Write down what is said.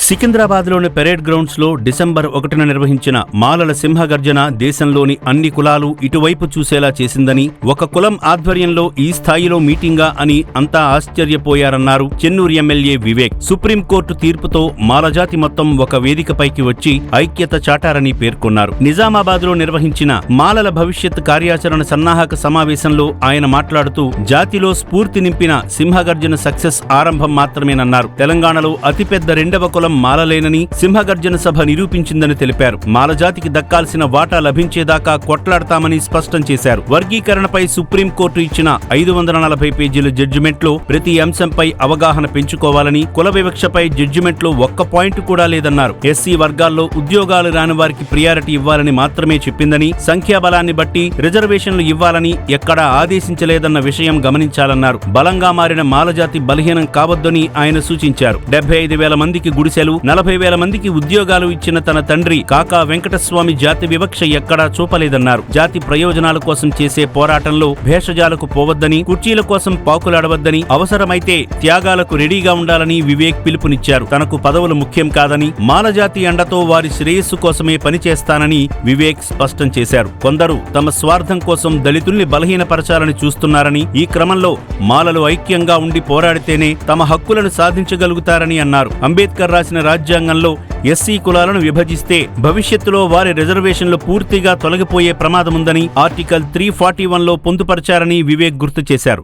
సికింద్రాబాద్లోని parade గ్రౌండ్స్లో December 1న నిర్వహించిన మాలల సింహగర్జన దేశంలోని అన్ని కులాలు ఇటువైపు చూసేలా చేసిందని, ఒక కులం ఆధ్వర్యంలో ఈ స్థాయిలో మీటింగా అని అంతా ఆశ్చర్యపోయారన్నారు చెన్నూరు ఎమ్మెల్యే వివేక్. సుప్రీంకోర్టు తీర్పుతో మాలజాతి మొత్తం ఒక వేదికపైకి వచ్చి ఐక్యత చాటారని పేర్కొన్నారు. నిజామాబాద్లో నిర్వహించిన మాలల భవిష్యత్ కార్యాచరణ సన్నాహక సమావేశంలో ఆయన మాట్లాడుతూ, జాతిలో స్ఫూర్తి నింపిన సింహగర్జన సక్సెస్ ఆరంభం మాత్రమేనన్నారు. తెలంగాణలో అతిపెద్ద రెండవ కులం మాలలేనని సింహగర్జన సభ నిరూపించిందని తెలిపారు. మాలజాతికి దక్కాల్సిన వాటా లభించేదాకా కొట్లాడతామని స్పష్టం చేశారు. వర్గీకరణపై సుప్రీంకోర్టు ఇచ్చిన 540 పేజీల జడ్జిమెంట్లో ప్రతి అంశంపై అవగాహన పెంచుకోవాలని, కుల వివక్షపై జడ్జిమెంట్లో ఒక్క పాయింట్ కూడా లేదన్నారు. ఎస్సీ వర్గాల్లో ఉద్యోగాలు రాని వారికి ప్రియారిటీ ఇవ్వాలని మాత్రమే చెప్పిందని, సంఖ్యాబలాన్ని బట్టి రిజర్వేషన్లు ఇవ్వాలని ఎక్కడా ఆదేశించలేదన్న విషయం గమనించాలన్నారు. బలంగా మారిన మాలజాతి బలహీనం కావద్దని ఆయన సూచించారు. 75,000 మందికి గుడిసెలు, 40,000 మందికి ఉద్యోగాలు ఇచ్చిన తన తండ్రి కాకా వెంకటస్వామి జాతి వివక్ష ఎక్కడా చూపలేదన్నారు. జాతి ప్రయోజనాల కోసం చేసే పోరాటంలో భేషజాలకు పోవద్దని, కుర్చీల కోసం పాకులాడవద్దని, అవసరమైతే త్యాగాలకు రెడీగా ఉండాలని వివేక్ పిలుపునిచ్చారు. తనకు పదవులు ముఖ్యం కాదని, మాలజాతి అండతో వారి శ్రేయస్సు కోసమే పనిచేస్తానని వివేక్ స్పష్టం చేశారు. కొందరు తమ స్వార్థం కోసం దళితుల్ని బలహీనపరచాలని చూస్తున్నారని, ఈ క్రమంలో మాలలు ఐక్యంగా ఉండి పోరాడితేనే తమ హక్కులను సాధించగలుగుతారని అన్నారు. అంబేద్కర్ రాసిన రాజ్యాంగంలో ఎస్సీ కులాలను విభజిస్తే భవిష్యత్తులో వారి రిజర్వేషన్లు పూర్తిగా తొలగిపోయే ప్రమాదముందని ఆర్టికల్ 341లో పొందుపరిచారని వివేక్ గుర్తు చేశారు.